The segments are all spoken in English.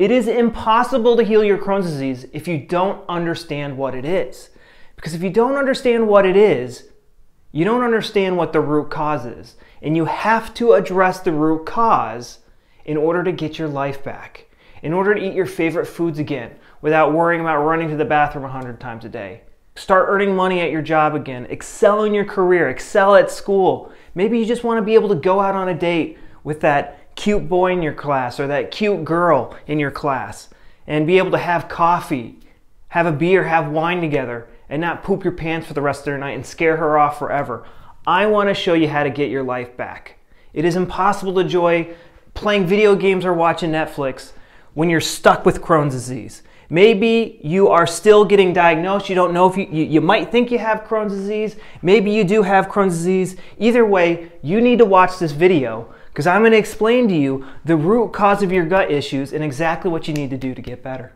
It is impossible to heal your Crohn's disease if you don't understand what it is. Because if you don't understand what it is, you don't understand what the root cause is. And you have to address the root cause in order to get your life back. In order to eat your favorite foods again without worrying about running to the bathroom 100 times a day. Start earning money at your job again. Excel in your career. Excel at school. Maybe you just want to be able to go out on a date with that cute boy in your class or that cute girl in your class and be able to have coffee, have a beer, have wine together and not poop your pants for the rest of their night and scare her off forever. I want to show you how to get your life back. It is impossible to enjoy playing video games or watching Netflix when you're stuck with Crohn's disease. Maybe you are still getting diagnosed. You don't know if you might think you have Crohn's disease. Maybe you do have Crohn's disease. Either way, you need to watch this video because I'm going to explain to you the root cause of your gut issues and exactly what you need to do to get better.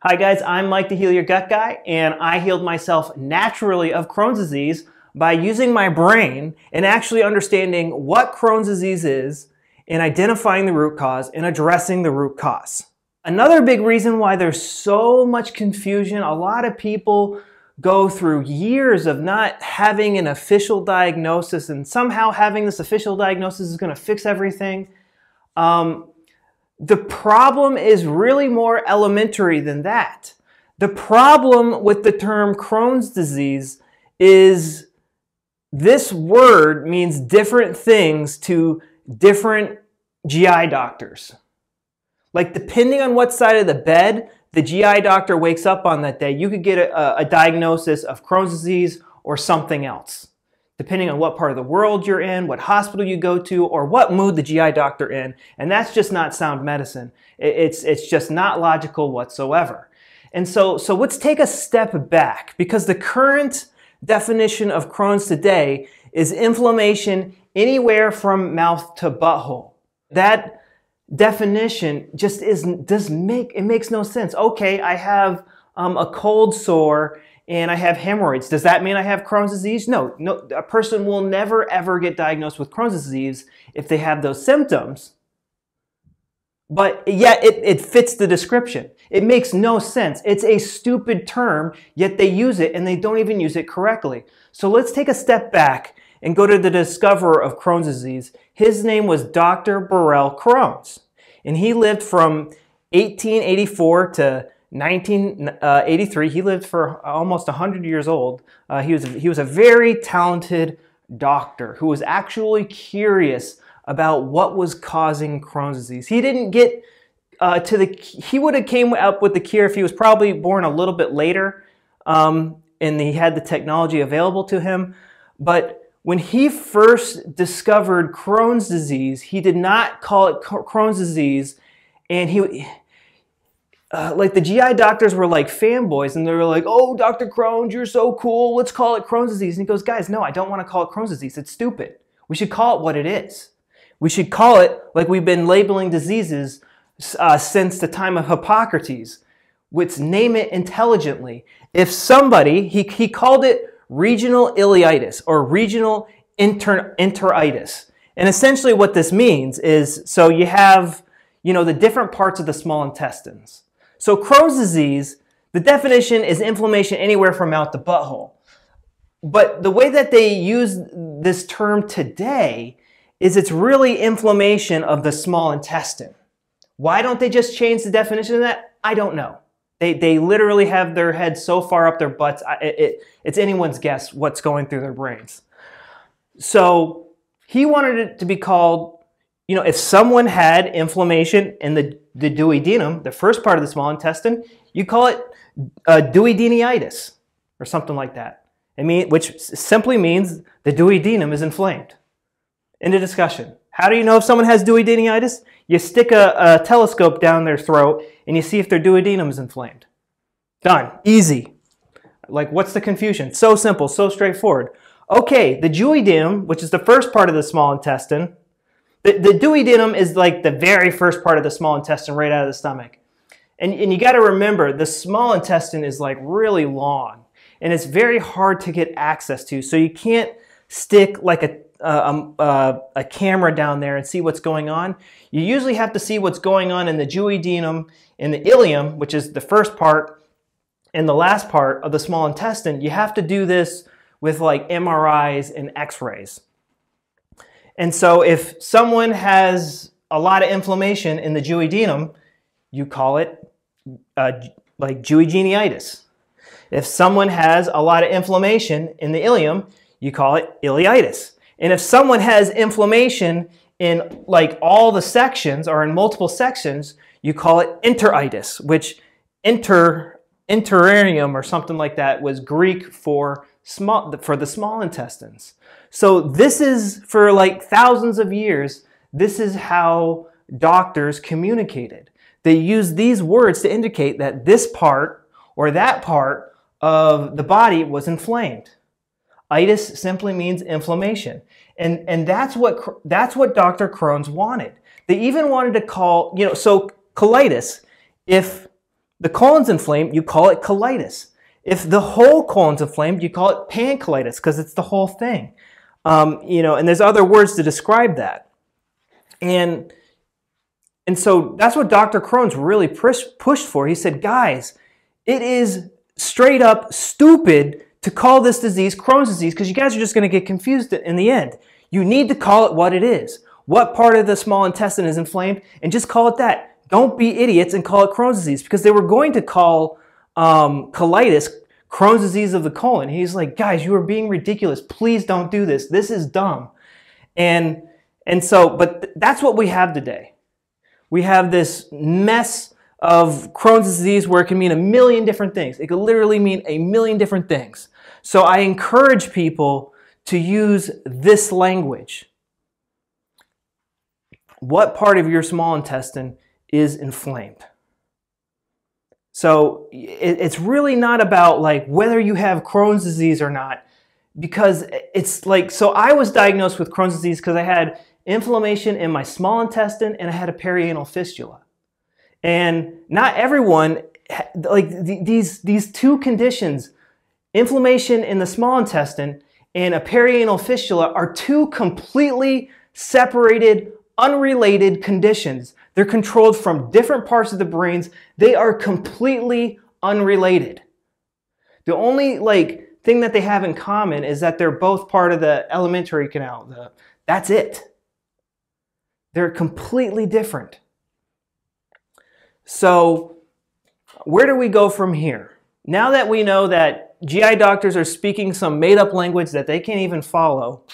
Hi guys, I'm Mike the Heal Your Gut Guy, and I healed myself naturally of Crohn's disease by using my brain and actually understanding what Crohn's disease is and identifying the root cause and addressing the root cause. Another big reason why there's so much confusion, a lot of people go through years of not having an official diagnosis and somehow having this official diagnosis is going to fix everything. The problem is really more elementary than that. The problem with the term Crohn's disease is this word means different things to different GI doctors. Like depending on what side of the bed the GI doctor wakes up on that day, you could get a diagnosis of Crohn's disease or something else. Depending on what part of the world you're in, what hospital you go to, or what mood the GI doctor in. And that's just not sound medicine. It's just not logical whatsoever. And so let's take a step back because the current definition of Crohn's today is inflammation anywhere from mouth to butthole. That definition just makes no sense. Okay, I have a cold sore and I have hemorrhoids. Does that mean I have Crohn's disease? No, a person will never ever get diagnosed with Crohn's disease if they have those symptoms. But yet it fits the description. It makes no sense. It's a stupid term, yet they use it and they don't even use it correctly. So let's take a step back and go to the discoverer of Crohn's disease. His name was Dr. Burrell Crohn's. And he lived from 1884 to 1983. He lived for almost 100 years old. He was a very talented doctor who was actually curious about what was causing Crohn's disease. He didn't get he would have came up with the cure if he was probably born a little bit later and he had the technology available to him. But when he first discovered Crohn's disease, he did not call it Crohn's disease, and like the GI doctors were like fanboys and they were like, oh, Dr. Crohn's, you're so cool. Let's call it Crohn's disease. And he goes, guys, no, I don't want to call it Crohn's disease. It's stupid. We should call it what it is. We should call it like we've been labeling diseases since the time of Hippocrates. Let's name it intelligently. If somebody, he called it regional ileitis or regional enteritis. And essentially what this means is, so you have, the different parts of the small intestines. So Crohn's disease, the definition is inflammation anywhere from mouth to butthole. But the way that they use this term today is it's really inflammation of the small intestine. Why don't they just change the definition of that? I don't know. They literally have their heads so far up their butts, it's anyone's guess what's going through their brains. So he wanted it to be called, if someone had inflammation in the duodenum, the first part of the small intestine, you call it duodenitis or something like that. Which simply means the duodenum is inflamed. End of discussion. How do you know if someone has duodenitis? You stick a telescope down their throat and you see if their duodenum is inflamed. Done. Easy. Like, what's the confusion? So simple, so straightforward. Okay, the duodenum, which is the first part of the small intestine, the duodenum is like the very first part of the small intestine right out of the stomach. And you got to remember, the small intestine is like really long and it's very hard to get access to. So you can't stick like a camera down there and see what's going on. You usually have to see what's going on in the duodenum, in the ileum, which is the first part, and the last part of the small intestine. You have to do this with like MRIs and X-rays. And so if someone has a lot of inflammation in the duodenum, you call it like duodeneitis. If someone has a lot of inflammation in the ileum, you call it ileitis. And if someone has inflammation in like all the sections or in multiple sections, you call it enteritis, which enterarium or something like that was Greek for the small intestines. So this is, for like thousands of years, this is how doctors communicated. They used these words to indicate that this part or that part of the body was inflamed. Itis simply means inflammation. And that's what Dr. Crohn's wanted. They even wanted to call, so colitis, if the colon's inflamed, you call it colitis. If the whole colon's inflamed, you call it pancolitis because it's the whole thing. And there's other words to describe that. And so that's what Dr. Crohn's really pushed for. He said, guys, it is straight up stupid to call this disease Crohn's disease because you guys are just going to get confused in the end. You need to call it what it is. What part of the small intestine is inflamed, and just call it that. Don't be idiots and call it Crohn's disease, because they were going to call colitis Crohn's disease of the colon. He's like, guys, you are being ridiculous. Please don't do this. This is dumb. But that's what we have today. We have this mess of Crohn's disease where it can mean a million different things. It could literally mean a million different things. So I encourage people to use this language. What part of your small intestine is inflamed? So it's really not about like whether you have Crohn's disease or not, because it's like, so I was diagnosed with Crohn's disease because I had inflammation in my small intestine and I had a perianal fistula. And not everyone, like these two conditions, inflammation in the small intestine and a perianal fistula, are two completely separated, unrelated conditions. They're controlled from different parts of the brains. They are completely unrelated. The only thing that they have in common is that they're both part of the alimentary canal. That's it. They're completely different. So where do we go from here? Now that we know that GI doctors are speaking some made-up language that they can't even follow,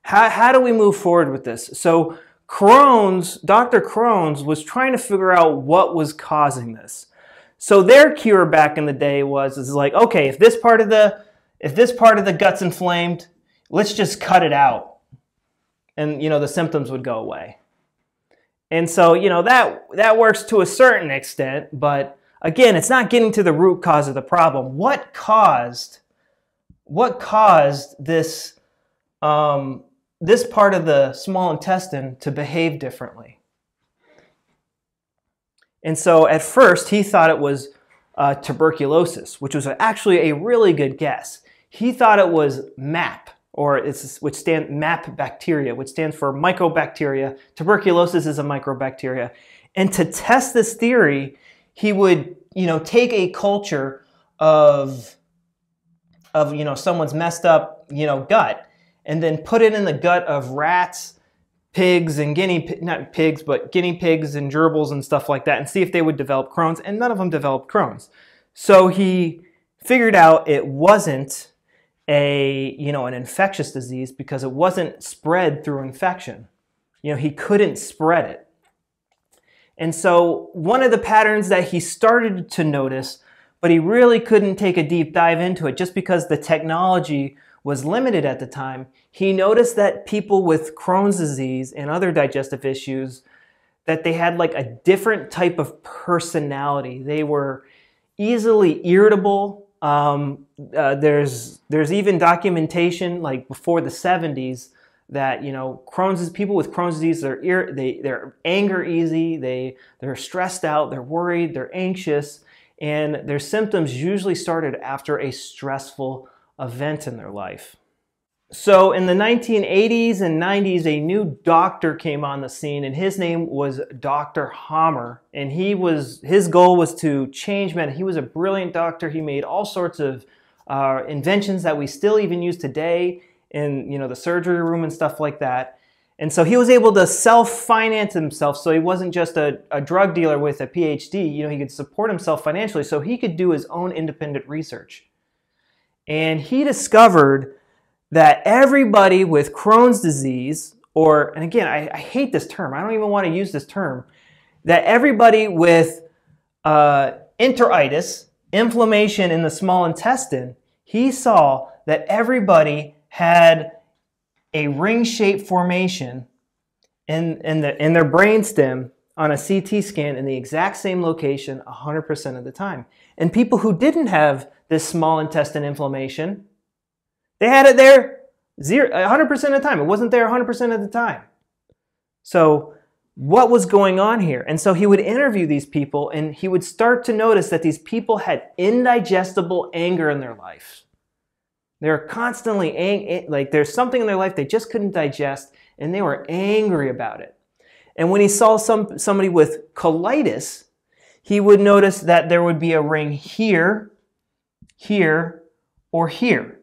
how do we move forward with this? So Dr. Crohn's was trying to figure out what was causing this. So their cure back in the day is like, okay, if this part of the gut's inflamed, let's just cut it out, and the symptoms would go away. And so that works to a certain extent, but again, it's not getting to the root cause of the problem. What caused this this part of the small intestine to behave differently? And so at first he thought it was tuberculosis, which was actually a really good guess. He thought it was MAP, MAP bacteria, which stands for mycobacteria. Tuberculosis is a microbacteria. And to test this theory, he would take a culture of someone's messed up gut, and then put it in the gut of rats, pigs, and guinea pigs and gerbils and stuff like that, and see if they would develop Crohn's, and none of them developed Crohn's. So he figured out it wasn't an infectious disease because it wasn't spread through infection. He couldn't spread it. And so one of the patterns that he started to notice, but he really couldn't take a deep dive into it just because the technology was limited at the time, he noticed that people with Crohn's disease and other digestive issues, that they had like a different type of personality. They were easily irritable. There's even documentation like before the 70s that people with Crohn's disease, they're anger easy, they're stressed out, they're worried, they're anxious, and their symptoms usually started after a stressful event in their life. So in the 1980s and 90s, a new doctor came on the scene, and his name was Dr. Hammer. And his goal was to change medicine. He was a brilliant doctor. He made all sorts of inventions that we still even use today in the surgery room and stuff like that. And so he was able to self-finance himself. So he wasn't just a drug dealer with a PhD. He could support himself financially, so he could do his own independent research. And he discovered that everybody with Crohn's disease, and again, I hate this term. I don't even want to use this term. That everybody with enteritis, inflammation in the small intestine, he saw that everybody had a ring-shaped formation in their brainstem on a CT scan in the exact same location 100% of the time. And people who didn't have this small intestine inflammation, they had it there 100% of the time. It wasn't there 100% of the time. So what was going on here? And so he would interview these people, and he would start to notice that these people had indigestible anger in their life. They're constantly like there's something in their life they just couldn't digest, and they were angry about it. And when he saw somebody with colitis, he would notice that there would be a ring here, here, or here,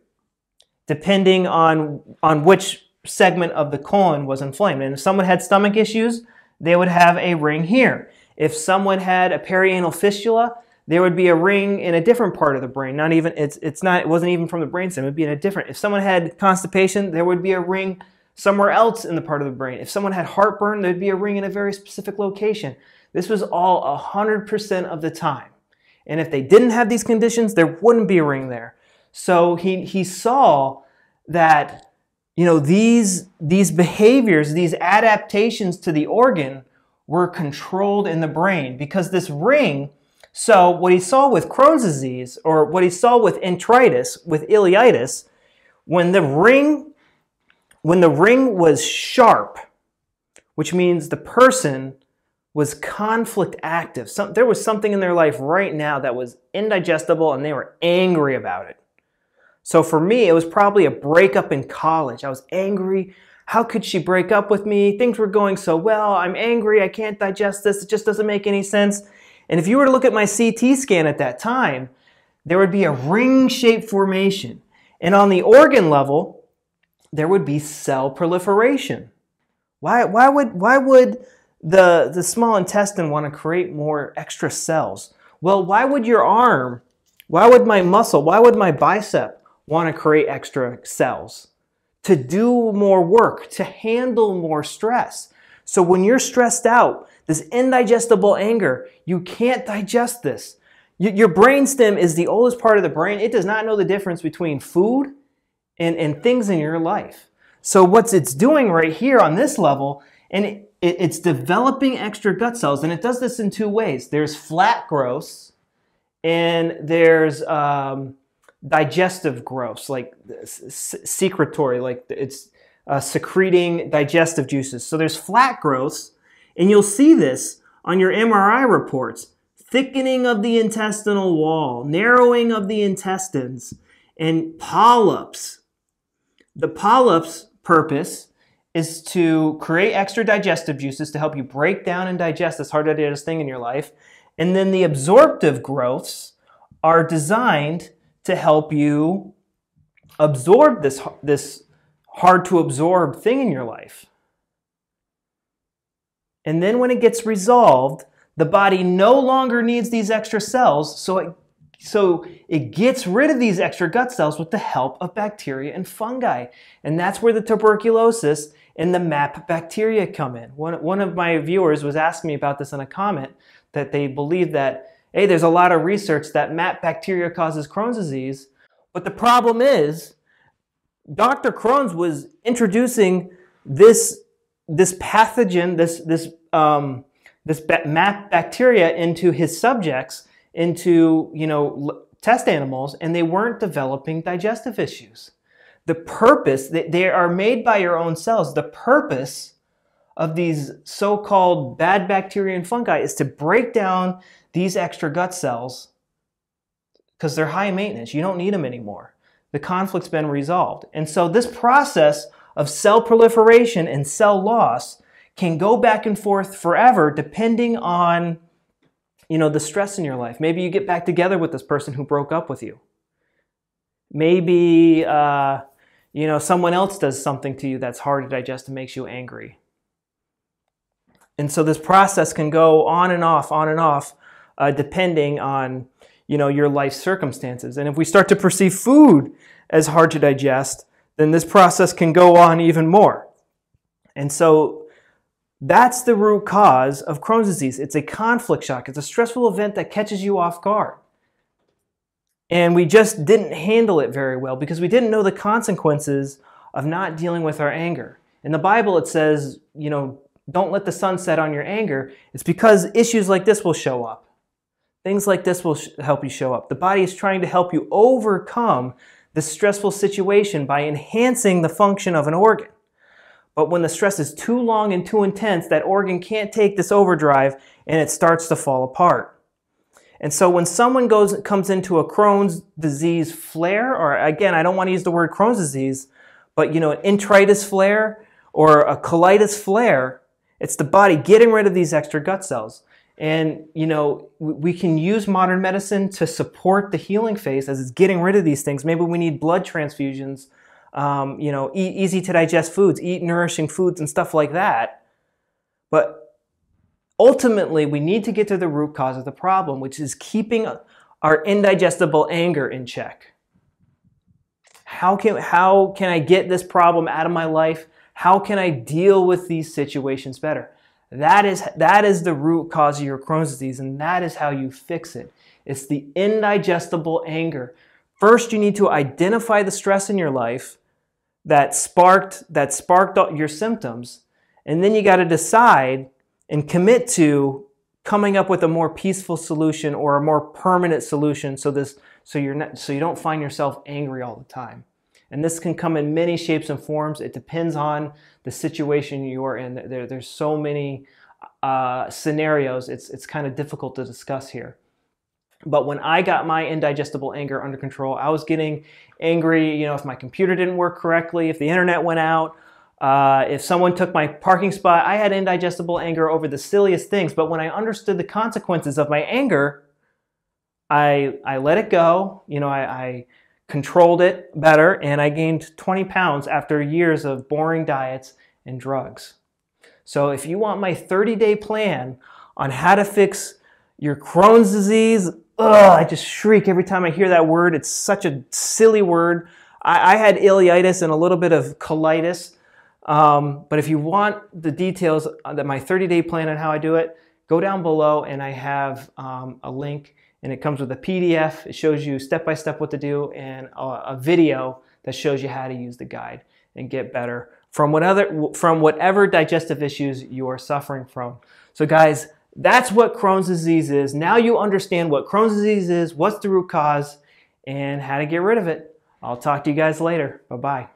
depending on which segment of the colon was inflamed. And if someone had stomach issues, they would have a ring here. If someone had a perianal fistula, there would be a ring in a different part of the brain. It wasn't even from the brainstem. It would be in a different. If someone had constipation, there would be a ring somewhere else in the part of the brain. If someone had heartburn, there'd be a ring in a very specific location. This was all 100% of the time. And if they didn't have these conditions, there wouldn't be a ring there. So he saw that these behaviors, these adaptations to the organ were controlled in the brain because this ring. So what he saw with Crohn's disease, or what he saw with enteritis, with ileitis, when the ring was sharp, which means the person was conflict active. There was something in their life right now that was indigestible, and they were angry about it. So for me, it was probably a breakup in college. I was angry. How could she break up with me? Things were going so well. I'm angry. I can't digest this. It just doesn't make any sense. And if you were to look at my CT scan at that time, there would be a ring-shaped formation. And on the organ level, there would be cell proliferation. Why would the small intestine want to create more extra cells? Well, why would your arm, why would my muscle, why would my bicep want to create extra cells? To do more work, to handle more stress. So when you're stressed out, this indigestible anger, you can't digest this. Your brainstem is the oldest part of the brain. It does not know the difference between food and things in your life. So what it's doing right here on this level, and it's developing extra gut cells, and it does this in two ways. There's flat growths, and there's digestive growths, like secretory, like it's secreting digestive juices. So there's flat growths, and you'll see this on your MRI reports. Thickening of the intestinal wall, narrowing of the intestines, and polyps. The polyps' purpose is to create extra digestive juices to help you break down and digest this hard to digest thing in your life. And then the absorptive growths are designed to help you absorb this hard to absorb thing in your life. And then when it gets resolved, the body no longer needs these extra cells, so it gets rid of these extra gut cells with the help of bacteria and fungi. And that's where the tuberculosis and the MAP bacteria come in. One of my viewers was asking me about this in a comment, that they believe that, hey, there's a lot of research that MAP bacteria causes Crohn's disease. But the problem is, Dr. Crohn's was introducing this pathogen, this MAP bacteria into his subjects, into test animals, and they weren't developing digestive issues. The purpose, they are made by your own cells. The purpose of these so-called bad bacteria and fungi is to break down these extra gut cells because they're high maintenance. You don't need them anymore. the conflict's been resolved. And so this process of cell proliferation and cell loss can go back and forth forever depending on, the stress in your life. Maybe you get back together with this person who broke up with you. Maybe, someone else does something to you that's hard to digest and makes you angry. And so this process can go on and off, depending on, your life circumstances. And if we start to perceive food as hard to digest, then this process can go on even more. And so that's the root cause of Crohn's disease. It's a conflict shock. It's a stressful event that catches you off guard. And we just didn't handle it very well because we didn't know the consequences of not dealing with our anger. In the Bible, it says, don't let the sun set on your anger. It's because issues like this will show up. Things like this will help you show up. The body is trying to help you overcome the stressful situation by enhancing the function of an organ. But when the stress is too long and too intense, that organ can't take this overdrive and it starts to fall apart. And so when someone comes into a Crohn's disease flare, or again, I don't want to use the word Crohn's disease, but an enteritis flare or a colitis flare, it's the body getting rid of these extra gut cells. And, we can use modern medicine to support the healing phase as it's getting rid of these things. Maybe we need blood transfusions, eat easy to digest foods, eat nourishing foods and stuff like that. But ultimately, we need to get to the root cause of the problem, which is keeping our indigestible anger in check. How can I get this problem out of my life? How can I deal with these situations better? That is the root cause of your Crohn's disease, and that is how you fix it. It's the indigestible anger. First, you need to identify the stress in your life that sparked your symptoms, and then you got to decide and commit to coming up with a more peaceful solution or a more permanent solution so you don't find yourself angry all the time. And this can come in many shapes and forms. It depends on the situation you're in. There's so many scenarios. It's kind of difficult to discuss here. But when I got my indigestible anger under control, I was getting angry, if my computer didn't work correctly, if the internet went out, if someone took my parking spot. I had indigestible anger over the silliest things. But when I understood the consequences of my anger, I let it go. I controlled it better, and I gained 20 pounds after years of boring diets and drugs. So if you want my 30-day plan on how to fix your Crohn's disease, I just shriek every time I hear that word. It's such a silly word. I had ileitis and a little bit of colitis. But if you want the details of my 30-day plan on how I do it, go down below and I have a link. And it comes with a PDF. It shows you step-by-step what to do and a video that shows you how to use the guide and get better from whatever digestive issues you are suffering from. So guys, that's what Crohn's disease is. Now you understand what Crohn's disease is, what's the root cause, and how to get rid of it. I'll talk to you guys later. Bye-bye.